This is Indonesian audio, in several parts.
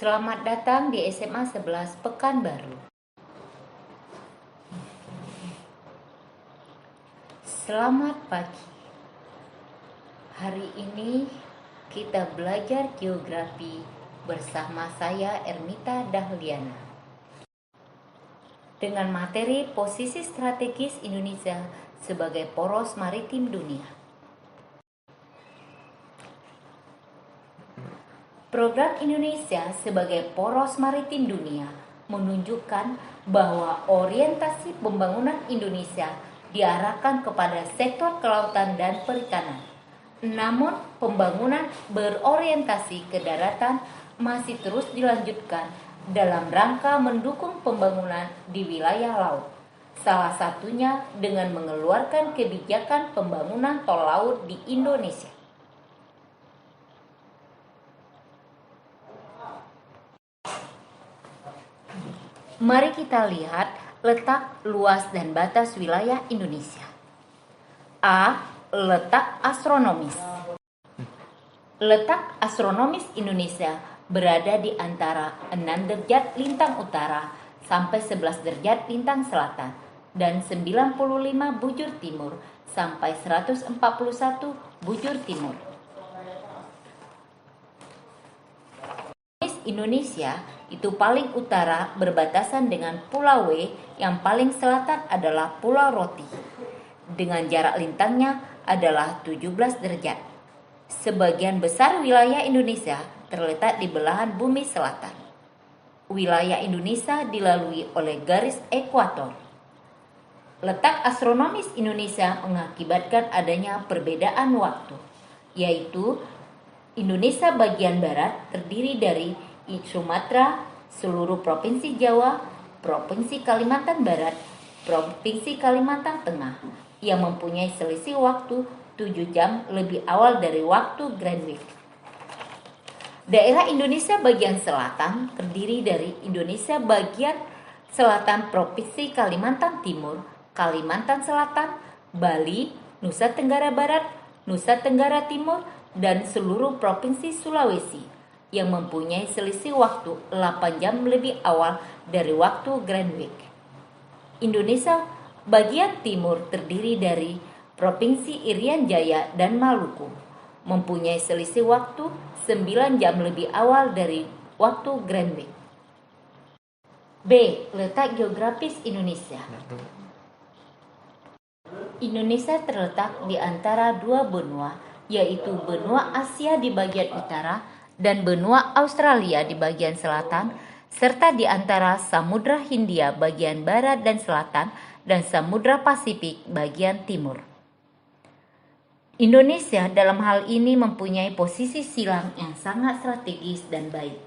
Selamat datang di SMA 11 Pekanbaru. Selamat pagi. Hari ini kita belajar geografi bersama saya Ermita Dahliana dengan materi posisi strategis Indonesia sebagai poros maritim dunia. Program Indonesia sebagai poros maritim dunia menunjukkan bahwa orientasi pembangunan Indonesia diarahkan kepada sektor kelautan dan perikanan. Namun, pembangunan berorientasi ke daratan masih terus dilanjutkan dalam rangka mendukung pembangunan di wilayah laut. Salah satunya dengan mengeluarkan kebijakan pembangunan tol laut di Indonesia. Mari kita lihat letak, luas, dan batas wilayah Indonesia. A. Letak astronomis. Letak astronomis Indonesia berada di antara 6 derajat lintang utara sampai 11 derajat lintang selatan dan 95 bujur timur sampai 141 bujur timur. Indonesia itu paling utara berbatasan dengan Pulau W, yang paling selatan adalah Pulau Roti dengan jarak lintangnya adalah 17 derajat. Sebagian besar wilayah Indonesia terletak di belahan bumi selatan. Wilayah Indonesia dilalui oleh garis ekuator. Letak astronomis Indonesia mengakibatkan adanya perbedaan waktu, yaitu Indonesia bagian barat terdiri dari Sumatera, seluruh Provinsi Jawa, Provinsi Kalimantan Barat, Provinsi Kalimantan Tengah, yang mempunyai selisih waktu 7 jam lebih awal dari waktu Greenwich. Daerah Indonesia bagian selatan terdiri dari Indonesia bagian selatan Provinsi Kalimantan Timur, Kalimantan Selatan, Bali, Nusa Tenggara Barat, Nusa Tenggara Timur, dan seluruh Provinsi Sulawesi yang mempunyai selisih waktu 8 jam lebih awal dari waktu Greenwich. Indonesia bagian timur terdiri dari Provinsi Irian Jaya dan Maluku, mempunyai selisih waktu 9 jam lebih awal dari waktu Greenwich. B. Letak geografis Indonesia. Indonesia terletak di antara dua benua, yaitu benua Asia di bagian utara dan benua Australia di bagian selatan, serta di antara Samudra Hindia bagian barat dan selatan dan Samudra Pasifik bagian timur. Indonesia dalam hal ini mempunyai posisi silang yang sangat strategis dan baik.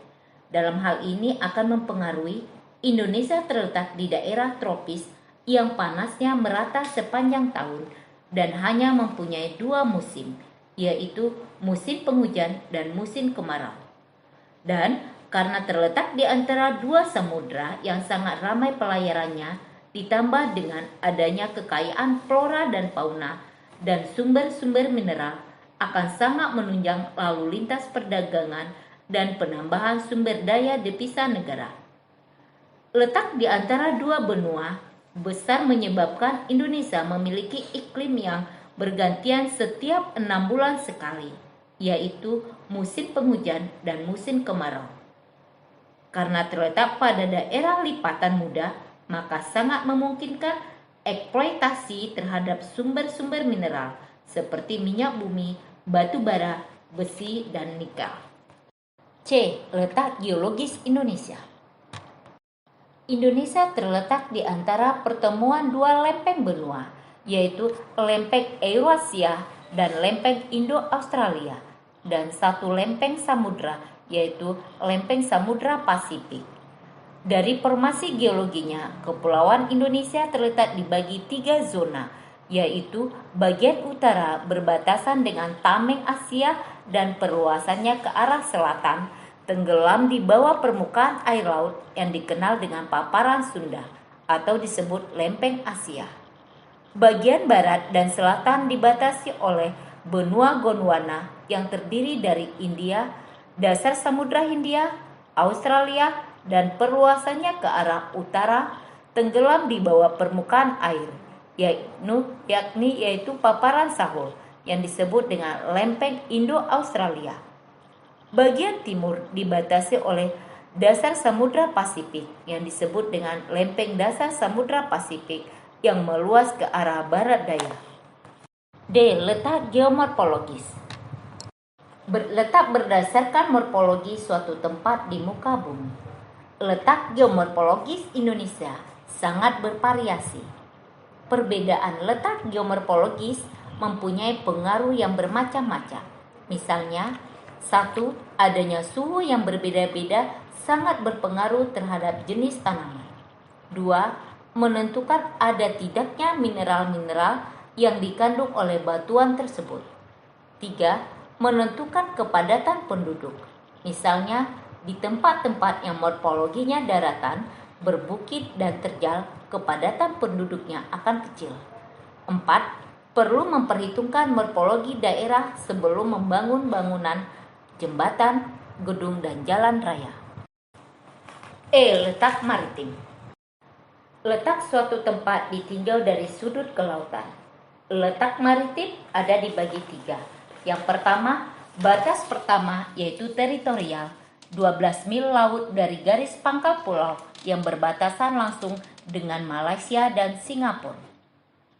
Dalam hal ini akan mempengaruhi Indonesia terletak di daerah tropis yang panasnya merata sepanjang tahun dan hanya mempunyai 2 musim, yaitu musim penghujan dan musim kemarau. Dan karena terletak di antara 2 samudra yang sangat ramai pelayarannya, ditambah dengan adanya kekayaan flora dan fauna dan sumber-sumber mineral, akan sangat menunjang lalu lintas perdagangan dan penambahan sumber daya devisa negara. Letak di antara 2 benua besar menyebabkan Indonesia memiliki iklim yang bergantian setiap 6 bulan sekali, yaitu musim penghujan dan musim kemarau. Karena terletak pada daerah lipatan muda, maka sangat memungkinkan eksploitasi terhadap sumber-sumber mineral seperti minyak bumi, batu bara, besi, dan nikel. C. Letak geologis Indonesia. Indonesia terletak di antara pertemuan 2 lempeng benua, yaitu lempeng Eurasia dan lempeng Indo-Australia, dan 1 lempeng samudra, yaitu lempeng Samudra Pasifik. Dari formasi geologinya, Kepulauan Indonesia terletak dibagi 3 zona, yaitu bagian utara berbatasan dengan Tameng Asia dan perluasannya ke arah selatan, tenggelam di bawah permukaan air laut yang dikenal dengan paparan Sunda atau disebut lempeng Asia. Bagian barat dan selatan dibatasi oleh benua Gondwana yang terdiri dari India, dasar Samudra Hindia, Australia dan perluasannya ke arah utara tenggelam di bawah permukaan air, yaitu paparan Sahul yang disebut dengan lempeng Indo-Australia. Bagian timur dibatasi oleh dasar Samudra Pasifik yang disebut dengan lempeng dasar Samudra Pasifik yang meluas ke arah barat daya. D. Letak geomorfologis. Letak berdasarkan morfologi suatu tempat di muka bumi. Letak geomorfologis Indonesia sangat bervariasi. Perbedaan letak geomorfologis mempunyai pengaruh yang bermacam-macam. Misalnya, 1. Adanya suhu yang berbeda-beda sangat berpengaruh terhadap jenis tanaman. 2. Menentukan ada tidaknya mineral-mineral yang dikandung oleh batuan tersebut. 3. Menentukan kepadatan penduduk. Misalnya, di tempat-tempat yang morfologinya daratan, berbukit dan terjal, kepadatan penduduknya akan kecil. 4. Perlu memperhitungkan morfologi daerah sebelum membangun bangunan, jembatan, gedung, dan jalan raya. E. Letak maritim. Letak suatu tempat ditinjau dari sudut kelautan. Letak maritim ada dibagi 3. Yang pertama, batas pertama yaitu teritorial, 12 mil laut dari garis pangkal pulau yang berbatasan langsung dengan Malaysia dan Singapura.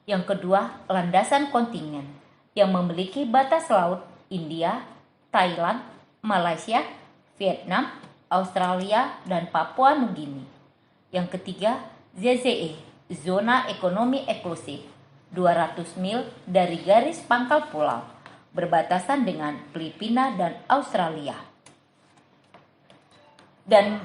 Yang kedua, landasan kontinen yang memiliki batas laut India, Thailand, Malaysia, Vietnam, Australia, dan Papua Nugini. Yang ketiga, ZZE, zona ekonomi eksklusif, 200 mil dari garis pangkal pulau, berbatasan dengan Filipina dan Australia. Dan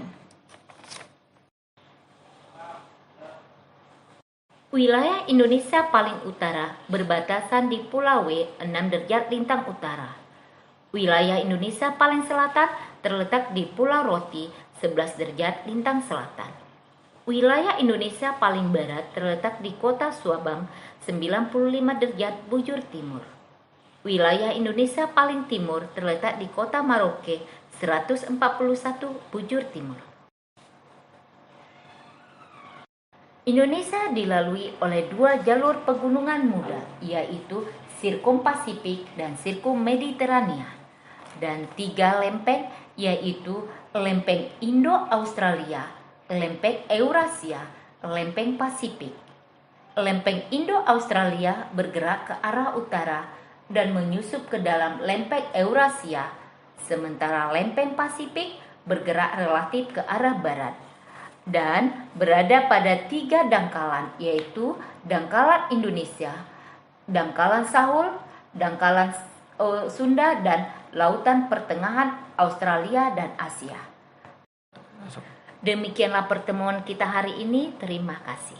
wilayah Indonesia paling utara berbatasan di Pulau W 6 derajat lintang utara. Wilayah Indonesia paling selatan terletak di Pulau Roti 11 derajat lintang selatan. Wilayah Indonesia paling barat terletak di Kota Subang 95 derajat bujur timur. Wilayah Indonesia paling timur terletak di Kota Merauke 141 bujur timur. Indonesia dilalui oleh 2 jalur pegunungan muda, yaitu Sirkum Pasifik dan Sirkum Mediterania, dan 3 lempeng, yaitu lempeng Indo-Australia, lempeng Eurasia, lempeng Pasifik. Lempeng Indo-Australia bergerak ke arah utara dan menyusup ke dalam lempeng Eurasia, sementara lempeng Pasifik bergerak relatif ke arah barat dan berada pada 3 dangkalan, yaitu dangkalan Indonesia, dangkalan Sahul, dangkalan Sunda, dan lautan pertengahan Australia dan Asia. Demikianlah pertemuan kita hari ini. Terima kasih.